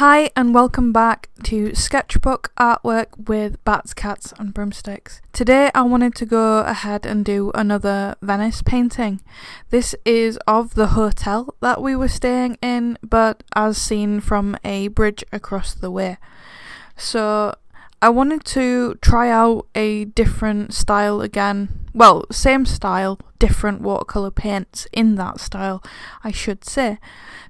Hi and welcome back to Sketchbook Artwork with Bats, Cats and Broomsticks. Today I wanted to go ahead and do another Venice painting. This is of the hotel that we were staying in, but as seen from a bridge across the way. So I wanted to try out a different style again. Well, same style, different watercolour paints in that style, I should say.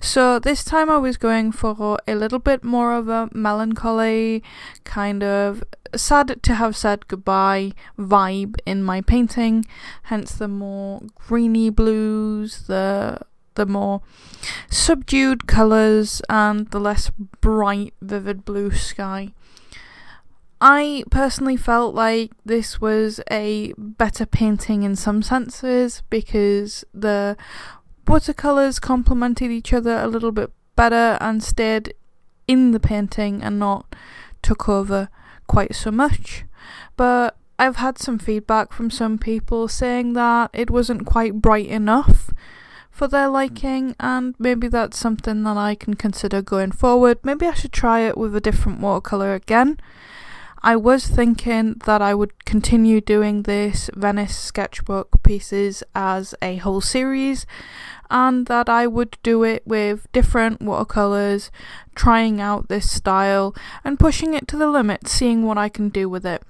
So this time I was going for a little bit more of a melancholy, kind of sad to have said goodbye vibe in my painting, hence the more greeny blues, the more subdued colours and the less bright, vivid blue sky. I personally felt like this was a better painting in some senses because the watercolours complemented each other a little bit better and stayed in the painting and not took over quite so much. But I've had some feedback from some people saying that it wasn't quite bright enough for their liking, and maybe that's something that I can consider going forward. Maybe I should try it with a different watercolour again. I was thinking that I would continue doing this Venice sketchbook pieces as a whole series, and that I would do it with different watercolours, trying out this style and pushing it to the limit, seeing what I can do with it.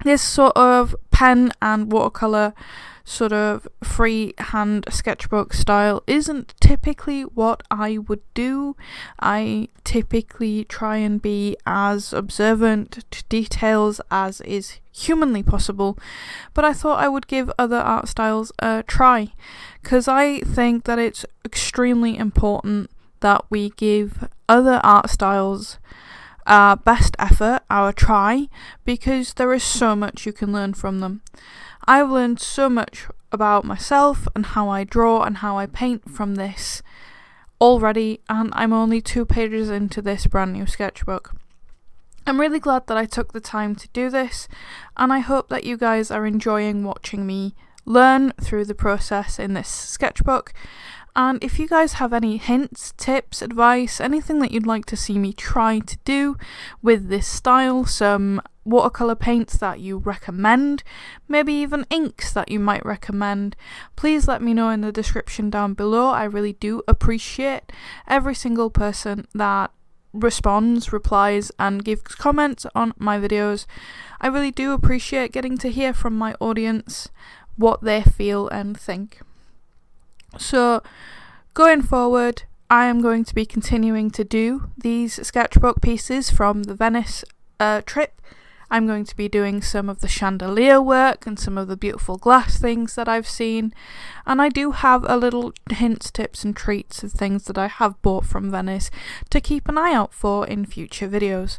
This sort of pen and watercolour sort of freehand sketchbook style isn't typically what I would do. I typically try and be as observant to details as is humanly possible, but I thought I would give other art styles a try, because I think that it's extremely important that we give other art styles our best effort, our try, because there is so much you can learn from them. I've learned so much about myself and how I draw and how I paint from this already, and I'm only 2 pages into this brand new sketchbook. I'm really glad that I took the time to do this, and I hope that you guys are enjoying watching me learn through the process in this sketchbook. And if you guys have any hints, tips, advice, anything that you'd like to see me try to do with this style, some watercolour paints that you recommend, maybe even inks that you might recommend, please let me know in the description down below. I really do appreciate every single person that responds, replies and gives comments on my videos. I really do appreciate getting to hear from my audience what they feel and think. So going forward, I am going to be continuing to do these sketchbook pieces from the Venice trip. I'm going to be doing some of the chandelier work and some of the beautiful glass things that I've seen, and I do have a little hints, tips and treats of things that I have bought from Venice to keep an eye out for in future videos.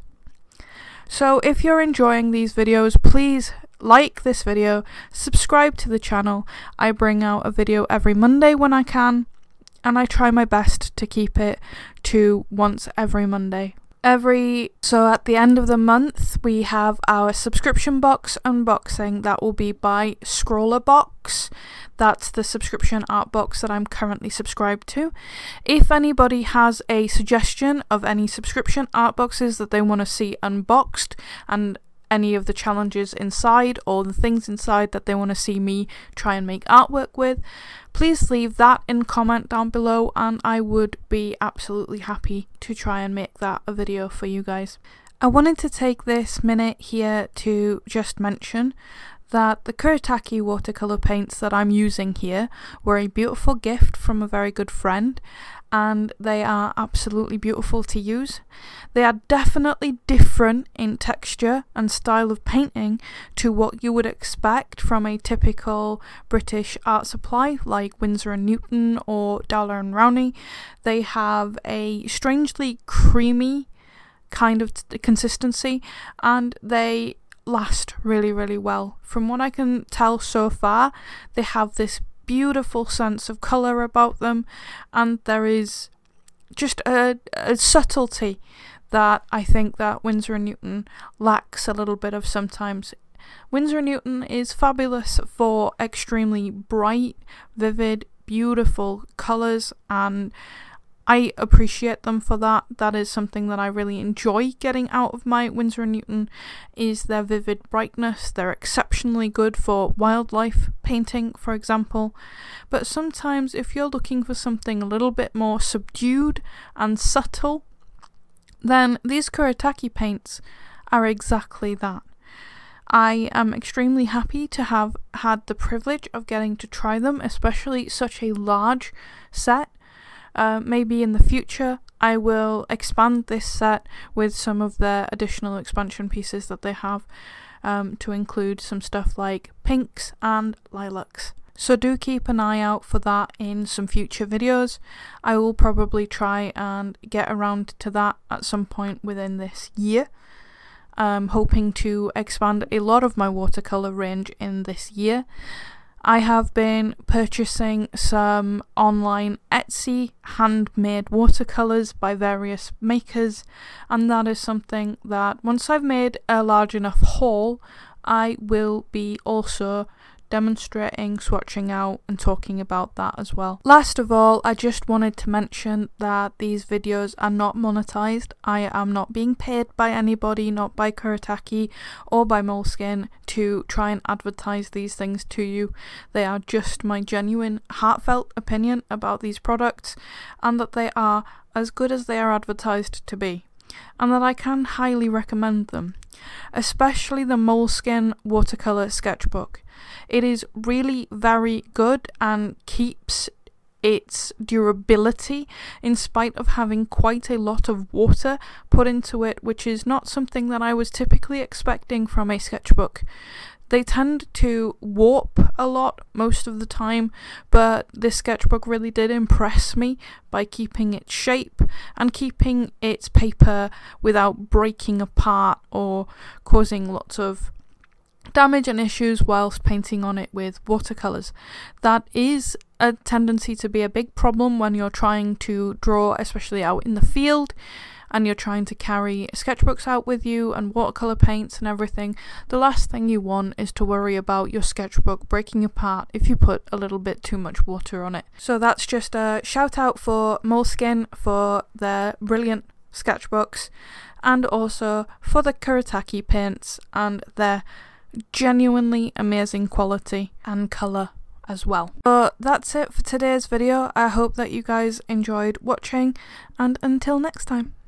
So if you're enjoying these videos, please like this video, subscribe to the channel. I bring out a video every Monday when I can, and I try my best to keep it to once every Monday. So at the end of the month we have our subscription box unboxing. That will be by Scroller Box. That's the subscription art box that I'm currently subscribed to. If anybody has a suggestion of any subscription art boxes that they want to see unboxed, and any of the challenges inside or the things inside that they want to see me try and make artwork with, please leave that in comment down below, and I would be absolutely happy to try and make that a video for you guys. I wanted to take this minute here to just mention that the Kuratake watercolour paints that I'm using here were a beautiful gift from a very good friend, and they are absolutely beautiful to use. They are definitely different in texture and style of painting to what you would expect from a typical British art supply like Winsor & Newton or Dowler & Rowney. They have a strangely creamy kind of consistency, and they last really, really well. From what I can tell so far, they have this beautiful sense of colour about them, and there is just a subtlety that I think that Winsor & Newton lacks a little bit of sometimes. Winsor & Newton is fabulous for extremely bright, vivid, beautiful colours, and I appreciate them for that. That is something that I really enjoy getting out of my Winsor & Newton, is their vivid brightness. They're exceptionally good for wildlife painting, for example. But sometimes if you're looking for something a little bit more subdued and subtle, then these Kuratake paints are exactly that. I am extremely happy to have had the privilege of getting to try them, especially such a large set. Maybe in the future I will expand this set with some of their additional expansion pieces that they have, to include some stuff like pinks and lilacs. So do keep an eye out for that in some future videos. I will probably try and get around to that at some point within this year. Hoping to expand a lot of my watercolour range in this year. I have been purchasing some online Etsy handmade watercolours by various makers, and that is something that once I've made a large enough haul, I will be also demonstrating, swatching out and talking about that as well. Last of all, I just wanted to mention that these videos are not monetized. I am not being paid by anybody, not by Kuratake or by Moleskin, to try and advertise these things to you. They are just my genuine, heartfelt opinion about these products, and that they are as good as they are advertised to be, and that I can highly recommend them, especially the Moleskin watercolour sketchbook. It is really very good and keeps its durability in spite of having quite a lot of water put into it, which is not something that I was typically expecting from a sketchbook. They tend to warp a lot most of the time, but this sketchbook really did impress me by keeping its shape and keeping its paper without breaking apart or causing lots of damage and issues whilst painting on it with watercolours. That is a tendency to be a big problem when you're trying to draw, especially out in the field, and you're trying to carry sketchbooks out with you and watercolour paints and everything. The last thing you want is to worry about your sketchbook breaking apart if you put a little bit too much water on it. So that's just a shout out for Moleskin for their brilliant sketchbooks, and also for the Kuratake paints and their genuinely amazing quality and colour as well. So that's it for today's video. I hope that you guys enjoyed watching, and until next time.